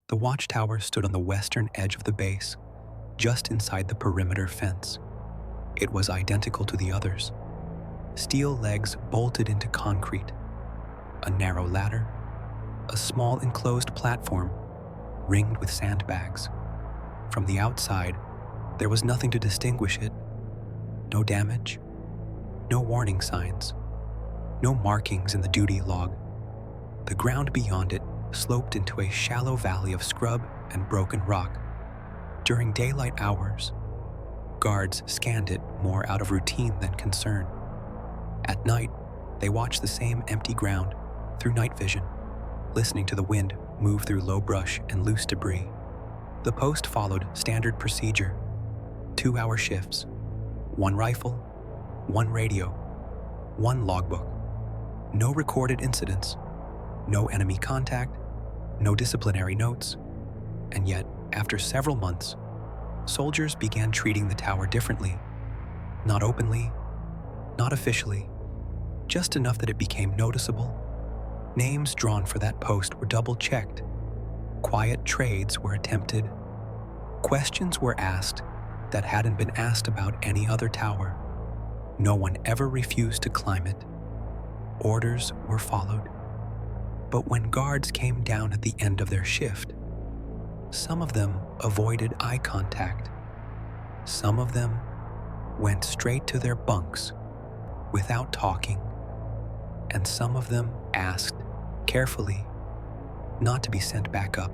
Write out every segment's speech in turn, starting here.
The watchtower stood on the western edge of the base, just inside the perimeter fence. It was identical to the others. Steel legs bolted into concrete, a narrow ladder, a small enclosed platform ringed with sandbags. From the outside, there was nothing to distinguish it. No damage, no warning signs, no markings in the duty log. The ground beyond it sloped into a shallow valley of scrub and broken rock. During daylight hours, guards scanned it more out of routine than concern. At night, they watched the same empty ground through night vision, listening to the wind move through low brush and loose debris. The post followed standard procedure: 2-hour shifts, 1 rifle, 1 radio, 1 logbook. No recorded incidents, no enemy contact, no disciplinary notes. And yet, after several months, soldiers began treating the tower differently. Not openly, not officially, just enough that it became noticeable. Names drawn for that post were double-checked. Quiet trades were attempted. Questions were asked that hadn't been asked about any other tower. No one ever refused to climb it. Orders were followed. But when guards came down at the end of their shift, some of them avoided eye contact. Some of them went straight to their bunks without talking. And some of them asked carefully not to be sent back up.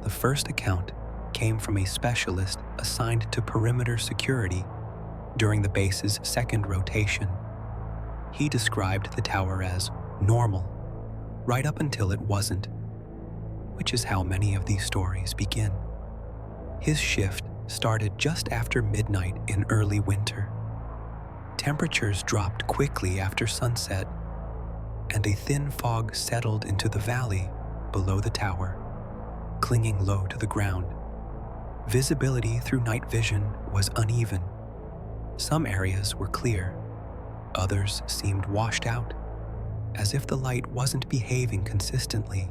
The first account came from a specialist assigned to perimeter security during the base's second rotation. He described the tower as normal, right up until it wasn't, which is how many of these stories begin. His shift started just after midnight in early winter. Temperatures dropped quickly after sunset, and a thin fog settled into the valley below the tower, clinging low to the ground. Visibility through night vision was uneven. Some areas were clear, others seemed washed out, as if the light wasn't behaving consistently.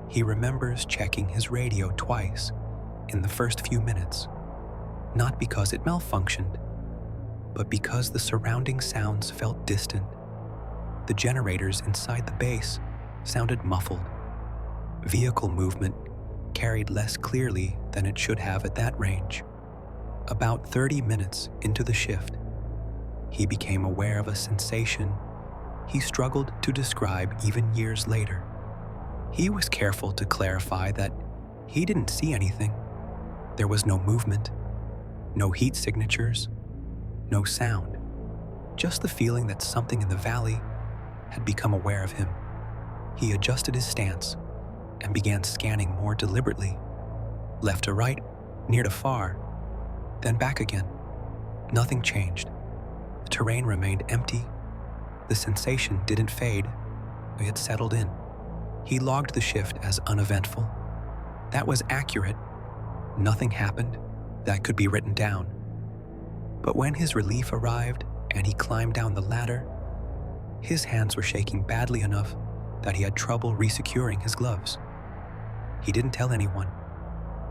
He remembers checking his radio twice in the first few minutes, not because it malfunctioned, but because the surrounding sounds felt distant. The generators inside the base sounded muffled. Vehicle movement carried less clearly than it should have at that range. About 30 minutes into the shift, he became aware of a sensation he struggled to describe even years later. He was careful to clarify that he didn't see anything. There was no movement, no heat signatures, no sound, just the feeling that something in the valley had become aware of him. He adjusted his stance and began scanning more deliberately, left to right, near to far, then back again. Nothing changed. The terrain remained empty. The sensation didn't fade. It settled in. He logged the shift as uneventful. That was accurate. Nothing happened that could be written down. But when his relief arrived and he climbed down the ladder, his hands were shaking badly enough that he had trouble resecuring his gloves. He didn't tell anyone.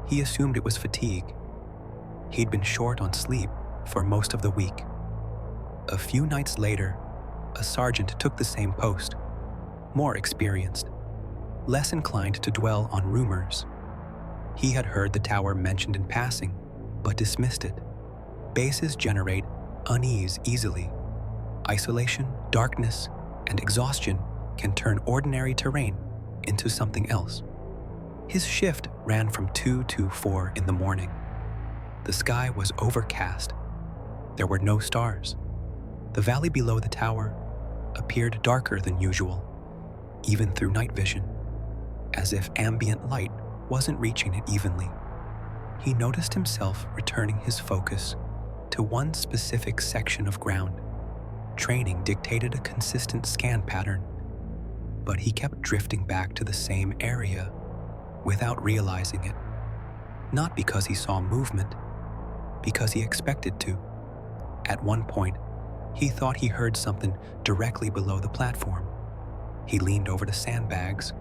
He assumed it was fatigue. He'd been short on sleep for most of the week. A few nights later, a sergeant took the same post, more experienced, less inclined to dwell on rumors. He had heard the tower mentioned in passing, but dismissed it. Bases generate unease easily. Isolation, darkness, and exhaustion can turn ordinary terrain into something else. His shift ran from 2 to 4 in the morning. The sky was overcast. There were no stars. The valley below the tower appeared darker than usual, even through night vision, as if ambient light wasn't reaching it evenly. He noticed himself returning his focus to one specific section of ground. Training dictated a consistent scan pattern, but he kept drifting back to the same area without realizing it. Not because he saw movement, because he expected to. At one point, he thought he heard something directly below the platform. He leaned over the sandbags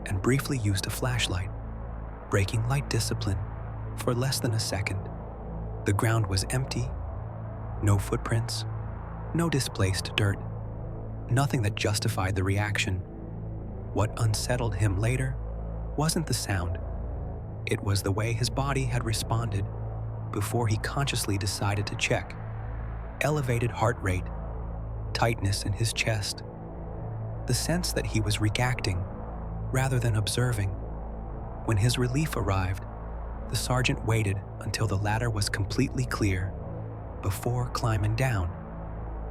and briefly used a flashlight. breaking light discipline for less than a second. The ground was empty, no footprints, no displaced dirt, nothing that justified the reaction. What unsettled him later wasn't the sound. It was the way his body had responded before he consciously decided to check. Elevated heart rate, tightness in his chest, the sense that he was reacting rather than observing. When his relief arrived, the sergeant waited until the ladder was completely clear before climbing down.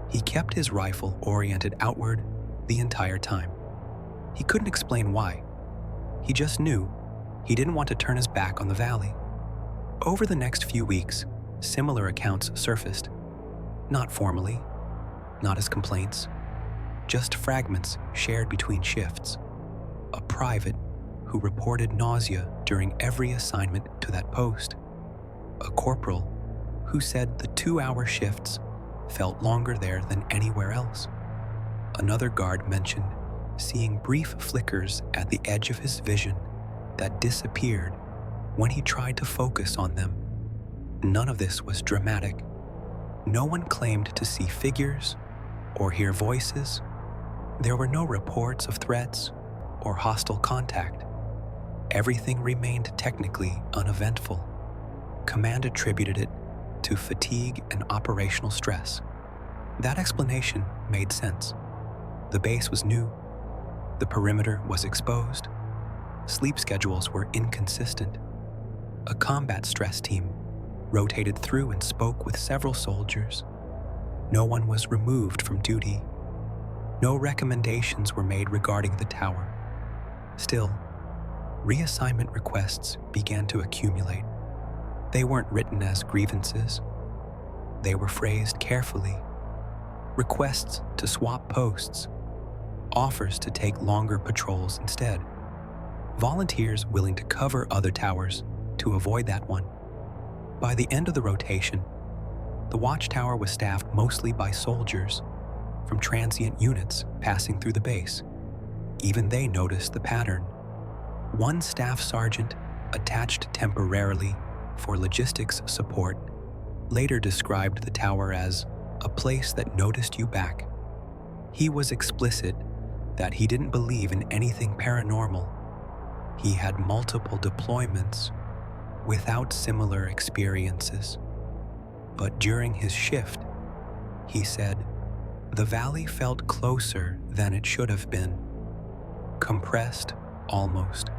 He kept his rifle oriented outward the entire time. He couldn't explain why. He just knew he didn't want to turn his back on the valley. Over the next few weeks, similar accounts surfaced. Not formally, not as complaints, just fragments shared between shifts. A private who reported nausea during every assignment to that post. A corporal who said the 2-hour shifts felt longer there than anywhere else. Another guard mentioned seeing brief flickers at the edge of his vision that disappeared when he tried to focus on them. None of this was dramatic. No one claimed to see figures or hear voices. There were no reports of threats or hostile contact. Everything remained technically uneventful. Command attributed it to fatigue and operational stress. That explanation made sense. The base was new. The perimeter was exposed. Sleep schedules were inconsistent. A combat stress team rotated through and spoke with several soldiers. No one was removed from duty. No recommendations were made regarding the tower. Still, reassignment requests began to accumulate. They weren't written as grievances. They were phrased carefully. Requests to swap posts, offers to take longer patrols instead, volunteers willing to cover other towers to avoid that one. By the end of the rotation, the Watchtower was staffed mostly by soldiers from transient units passing through the base. Even they noticed the pattern. One staff sergeant, attached temporarily for logistics support, later described the tower as a place that noticed you back. He was explicit that he didn't believe in anything paranormal. He had multiple deployments without similar experiences. But during his shift, he said, the valley felt closer than it should have been, compressed almost,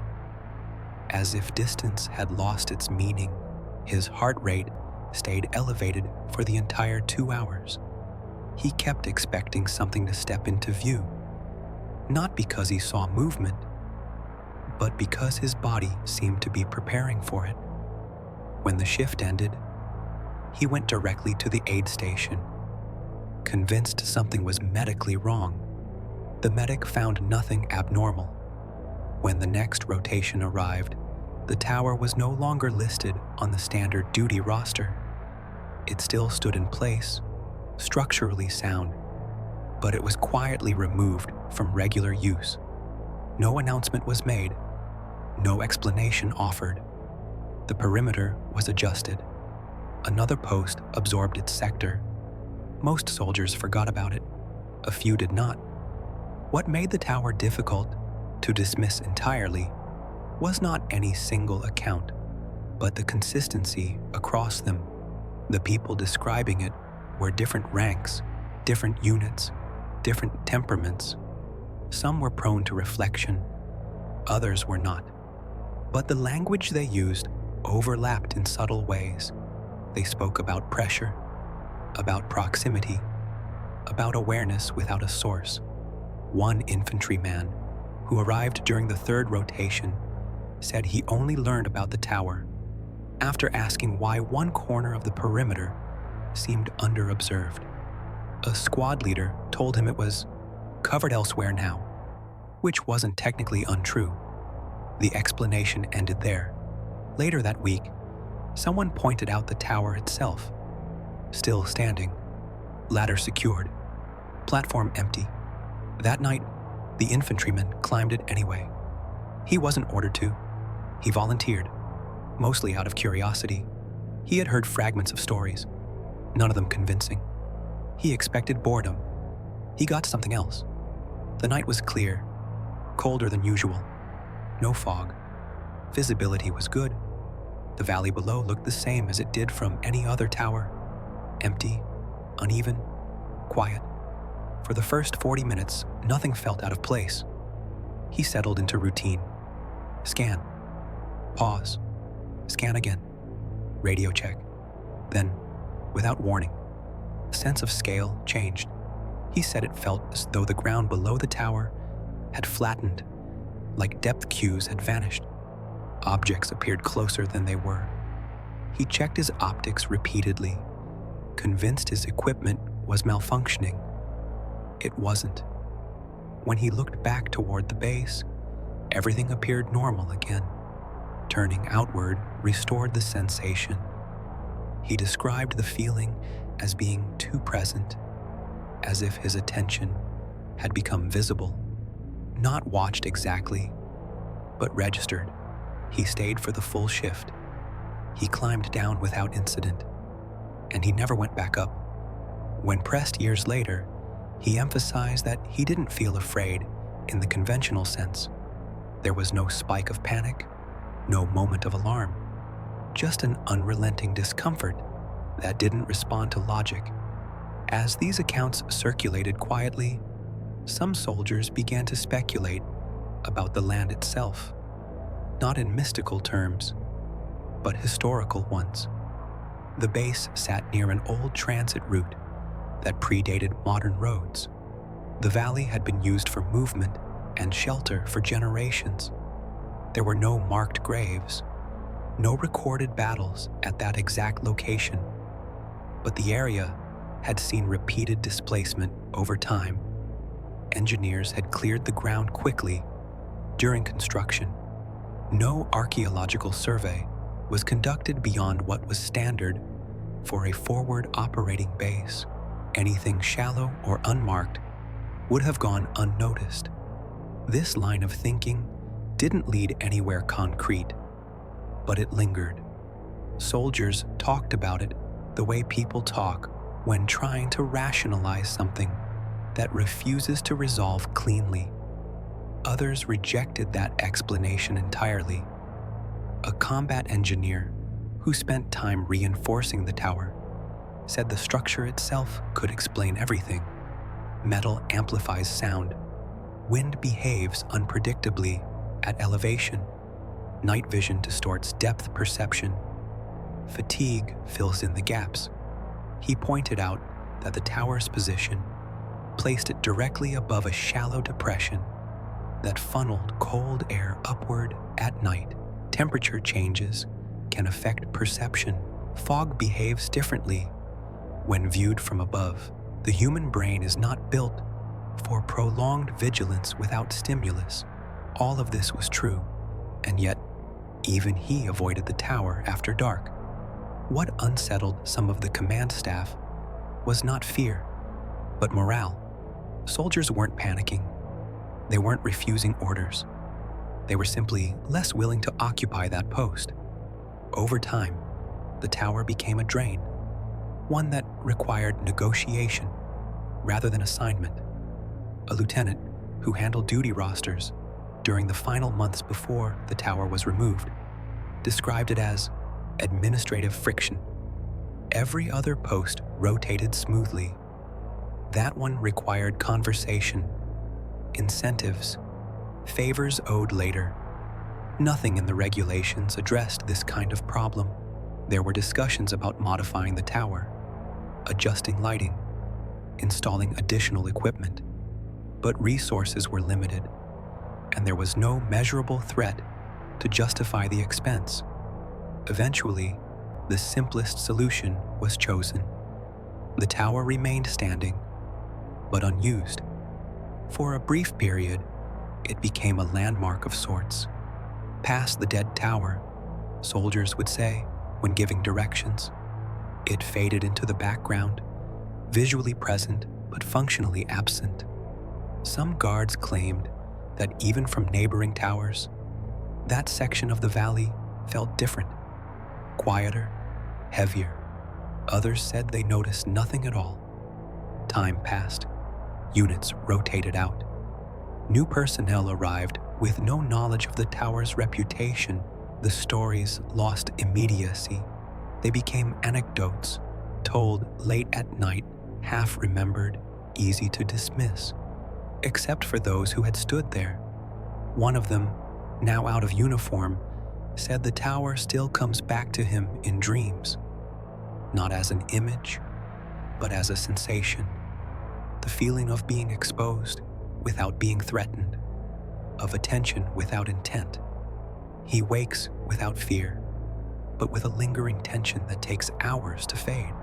as if distance had lost its meaning. His heart rate stayed elevated for the entire 2 hours. He kept expecting something to step into view, not because he saw movement, but because his body seemed to be preparing for it. When the shift ended, he went directly to the aid station, convinced something was medically wrong. The medic found nothing abnormal. When the next rotation arrived, the tower was no longer listed on the standard duty roster. It still stood in place, structurally sound, but it was quietly removed from regular use. No announcement was made, no explanation offered. The perimeter was adjusted. Another post absorbed its sector. Most soldiers forgot about it. A few did not. What made the tower difficult to dismiss entirely was not any single account, but the consistency across them. The people describing it were different ranks, different units, different temperaments. Some were prone to reflection, others were not. But the language they used overlapped in subtle ways. They spoke about pressure, about proximity, about awareness without a source. One infantryman, who arrived during the 3rd rotation, said he only learned about the tower after asking why one corner of the perimeter seemed under-observed. A squad leader told him it was covered elsewhere now, which wasn't technically untrue. The explanation ended there. Later that week, someone pointed out the tower itself, still standing, ladder secured, platform empty. That night, the infantryman climbed it anyway. He wasn't ordered to. He volunteered, mostly out of curiosity. He had heard fragments of stories, none of them convincing. He expected boredom. He got something else. The night was clear, colder than usual. No fog. Visibility was good. The valley below looked the same as it did from any other tower. Empty, uneven, quiet. For the first 40 minutes, nothing felt out of place. He settled into routine. Scan. Pause. Scan again. Radio check. Then, without warning, the sense of scale changed. He said it felt as though the ground below the tower had flattened, like depth cues had vanished. Objects appeared closer than they were. He checked his optics repeatedly, convinced his equipment was malfunctioning. It wasn't. When he looked back toward the base, everything appeared normal again. Turning outward restored the sensation. He described the feeling as being too present, as if his attention had become visible, not watched exactly, but registered. He stayed for the full shift. He climbed down without incident, and he never went back up. When pressed years later, he emphasized that he didn't feel afraid in the conventional sense. There was no spike of panic, no moment of alarm, just an unrelenting discomfort that didn't respond to logic. As these accounts circulated quietly, some soldiers began to speculate about the land itself, not in mystical terms, but historical ones. The base sat near an old transit route that predated modern roads. The valley had been used for movement and shelter for generations. There were no marked graves, no recorded battles at that exact location, but the area had seen repeated displacement over time. Engineers had cleared the ground quickly during construction. No archaeological survey was conducted beyond what was standard for a forward operating base. Anything shallow or unmarked would have gone unnoticed. This line of thinking didn't lead anywhere concrete, but it lingered. Soldiers talked about it the way people talk when trying to rationalize something that refuses to resolve cleanly. Others rejected that explanation entirely. A combat engineer who spent time reinforcing the tower said the structure itself could explain everything. Metal amplifies sound. Wind behaves unpredictably at elevation. Night vision distorts depth perception. Fatigue fills in the gaps. He pointed out that the tower's position placed it directly above a shallow depression that funneled cold air upward at night. Temperature changes can affect perception. Fog behaves differently when viewed from above. The human brain is not built for prolonged vigilance without stimulus. All of this was true, and yet even he avoided the tower after dark. What unsettled some of the command staff was not fear, but morale. Soldiers weren't panicking. They weren't refusing orders. They were simply less willing to occupy that post. Over time, the tower became a drain, one that required negotiation rather than assignment. A lieutenant who handled duty rosters during the final months before the tower was removed described it as administrative friction. Every other post rotated smoothly. That one required conversation, incentives, favors owed later. Nothing in the regulations addressed this kind of problem. There were discussions about modifying the tower, adjusting lighting, installing additional equipment, but resources were limited, and there was no measurable threat to justify the expense. Eventually, the simplest solution was chosen. The tower remained standing, but unused. For a brief period, it became a landmark of sorts. Past the dead tower, soldiers would say when giving directions. It faded into the background, visually present but functionally absent. Some guards claimed that even from neighboring towers, That section of the valley felt different, quieter, heavier. Others said they noticed nothing at all. Time passed. Units rotated out. New personnel arrived with no knowledge of the tower's reputation. The stories lost immediacy. They became anecdotes, told late at night, half remembered, easy to dismiss. Except for those who had stood there. One of them, now out of uniform, said the tower still comes back to him in dreams. Not as an image, but as a sensation. The feeling of being exposed without being threatened, of attention without intent. He wakes without fear, but with a lingering tension that takes hours to fade.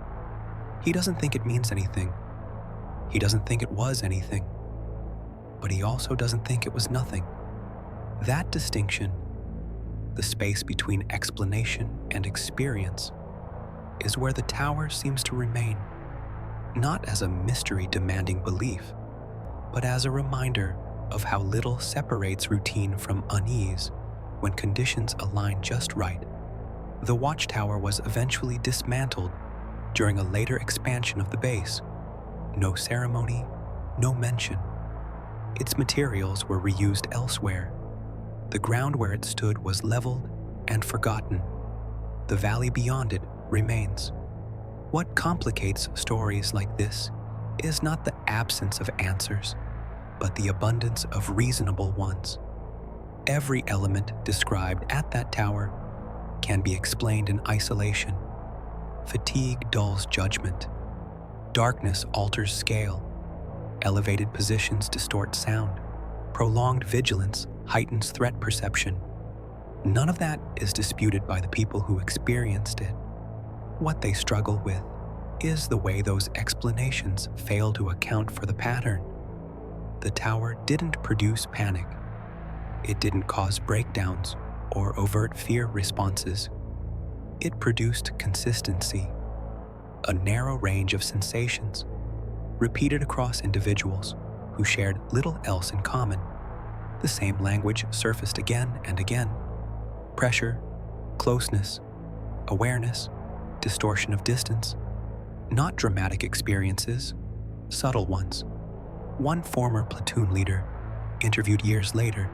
He doesn't think it means anything. He doesn't think it was anything. But he also doesn't think it was nothing. That distinction, the space between explanation and experience, is where the tower seems to remain, not as a mystery demanding belief, but as a reminder of how little separates routine from unease when conditions align just right. The Watchtower was eventually dismantled during a later expansion of the base. No ceremony, no mention. Its materials were reused elsewhere. The ground where it stood was leveled and forgotten. The valley beyond it remains. What complicates stories like this is not the absence of answers, but the abundance of reasonable ones. Every element described at that tower can be explained in isolation. Fatigue dulls judgment. Darkness alters scale. Elevated positions distort sound. Prolonged vigilance heightens threat perception. None of that is disputed by the people who experienced it. What they struggle with is the way those explanations fail to account for the pattern. The tower didn't produce panic. It didn't cause breakdowns or overt fear responses. It produced consistency, a narrow range of sensations, repeated across individuals who shared little else in common. The same language surfaced again and again. Pressure, closeness, awareness, distortion of distance. Not dramatic experiences, subtle ones. One former platoon leader, interviewed years later,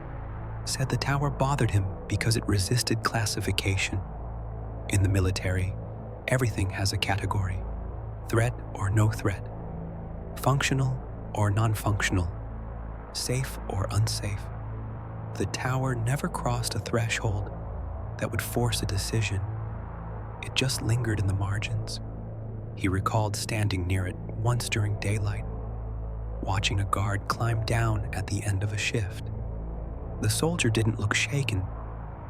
said the tower bothered him because it resisted classification. In the military, everything has a category: threat or no threat, functional or non-functional, safe or unsafe. The tower never crossed a threshold that would force a decision. It just lingered in the margins. He recalled standing near it once during daylight, watching a guard climb down at the end of a shift. The soldier didn't look shaken.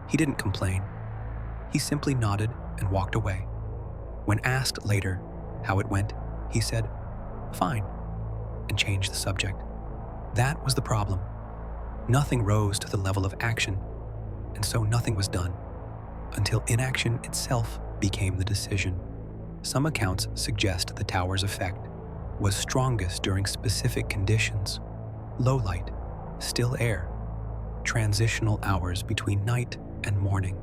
He didn't complain. He simply nodded and walked away. When asked later how it went, he said, "Fine," and changed the subject. That was the problem. Nothing rose to the level of action, and so nothing was done, until inaction itself became the decision. Some accounts suggest the tower's effect was strongest during specific conditions: low light, still air, transitional hours between night and morning,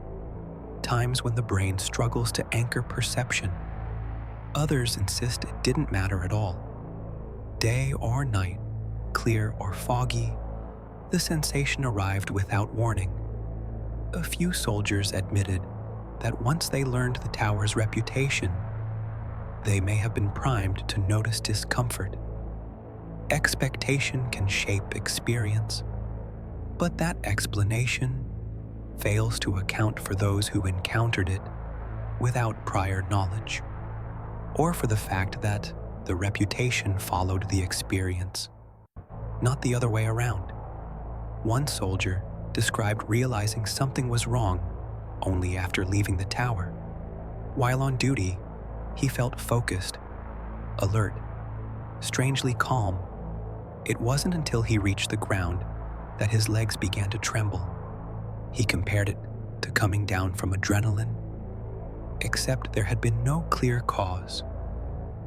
times when the brain struggles to anchor perception. Others insist it didn't matter at all. Day or night, clear or foggy, the sensation arrived without warning. A few soldiers admitted that once they learned the tower's reputation, they may have been primed to notice discomfort. Expectation can shape experience, but that explanation fails to account for those who encountered it without prior knowledge, or for the fact that the reputation followed the experience, not the other way around. One soldier described realizing something was wrong only after leaving the tower. While on duty, he felt focused, alert, strangely calm. It wasn't until he reached the ground that his legs began to tremble. He compared it to coming down from adrenaline, except there had been no clear cause.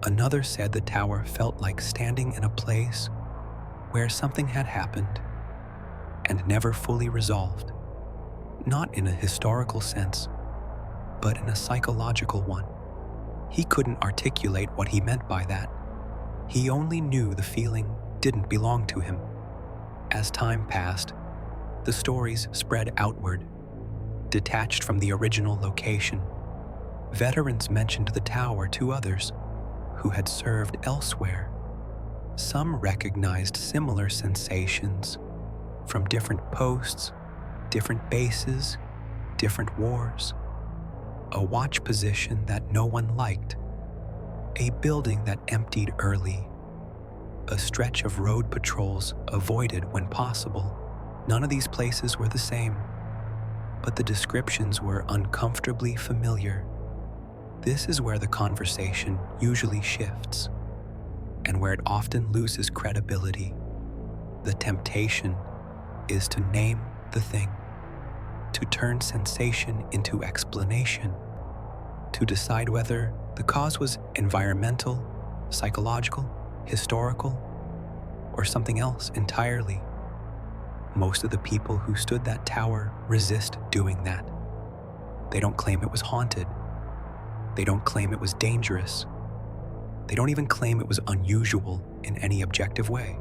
Another said the tower felt like standing in a place where something had happened and never fully resolved. not in a historical sense, but in a psychological one. He couldn't articulate what he meant by that. He only knew the feeling didn't belong to him. As time passed, the stories spread outward, detached from the original location. Veterans mentioned the tower to others who had served elsewhere. Some recognized similar sensations from different posts, different bases, different wars. A watch position that no one liked, a building that emptied early, a stretch of road patrols avoided when possible. None of these places were the same, but the descriptions were uncomfortably familiar. This is where the conversation usually shifts, and where it often loses credibility. The temptation is to name the thing, to turn sensation into explanation, to decide whether the cause was environmental, psychological, historical, or something else entirely. Most of the people who stood that tower resist doing that. They don't claim it was haunted. They don't claim it was dangerous. They don't even claim it was unusual in any objective way.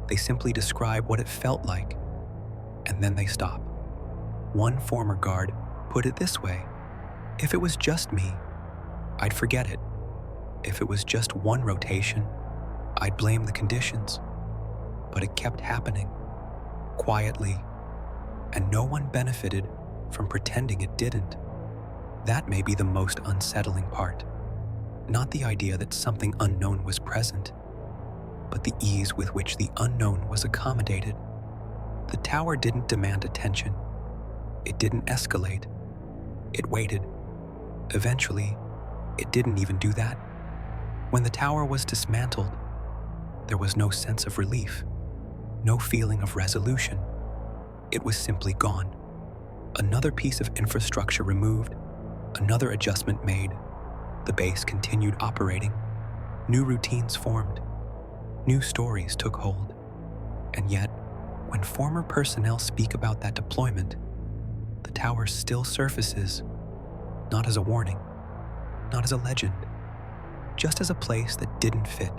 They simply describe what it felt like, and then they stop. One former guard put it this way: if it was just me, I'd forget it. If it was just one rotation, I'd blame the conditions. But it kept happening, quietly, and no one benefited from pretending it didn't. That may be the most unsettling part. Not the idea that something unknown was present, but the ease with which the unknown was accommodated. The tower didn't demand attention. It didn't escalate. It waited. Eventually, it didn't even do that. When the tower was dismantled, there was no sense of relief, no feeling of resolution. It was simply gone. Another piece of infrastructure removed, another adjustment made. The base continued operating. New routines formed. New stories took hold. And yet, when former personnel speak about that deployment, the tower still surfaces, not as a warning, not as a legend, just as a place that didn't fit.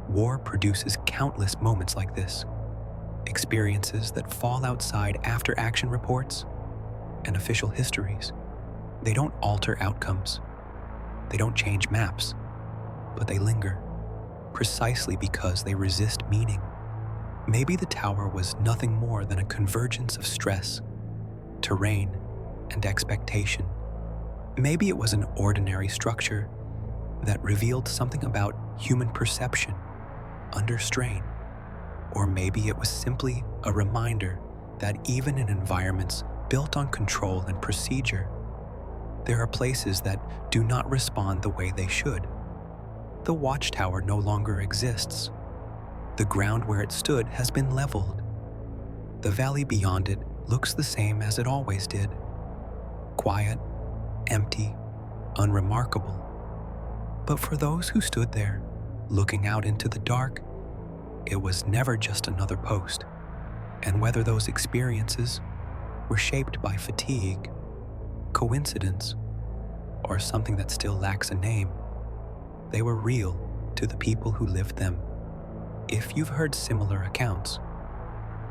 War produces countless moments like this, experiences that fall outside after-action reports and official histories. They don't alter outcomes. They don't change maps, but they linger, precisely because they resist meaning. Maybe the tower was nothing more than a convergence of stress, terrain, and expectation. Maybe it was an ordinary structure that revealed something about human perception under strain. Or maybe it was simply a reminder that even in environments built on control and procedure, there are places that do not respond the way they should. The Watchtower no longer exists. The ground where it stood has been leveled. The valley beyond it looks the same as it always did. Quiet, empty, unremarkable. But for those who stood there, looking out into the dark, it was never just another post. And whether those experiences were shaped by fatigue, coincidence, or something that still lacks a name, they were real to the people who lived them. If you've heard similar accounts,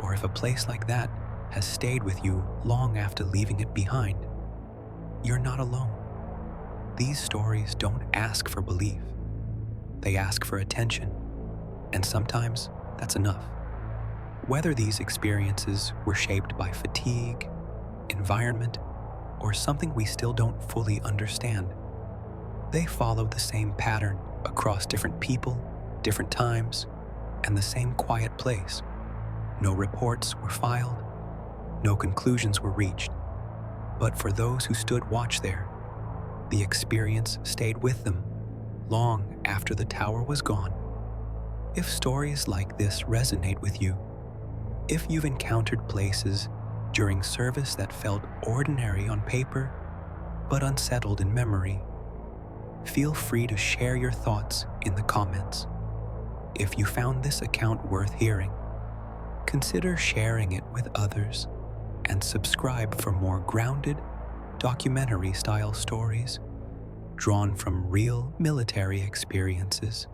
or if a place like that has stayed with you long after leaving it behind, you're not alone. These stories don't ask for belief. They ask for attention, and sometimes that's enough. Whether these experiences were shaped by fatigue, environment, or something we still don't fully understand, they follow the same pattern across different people, different times, and the same quiet place. No reports were filed, no conclusions were reached. But for those who stood watch there, the experience stayed with them long after the tower was gone. If stories like this resonate with you, if you've encountered places during service that felt ordinary on paper but unsettled in memory, feel free to share your thoughts in the comments. If you found this account worth hearing, consider sharing it with others and subscribe for more grounded, documentary-style stories drawn from real military experiences.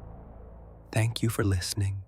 Thank you for listening.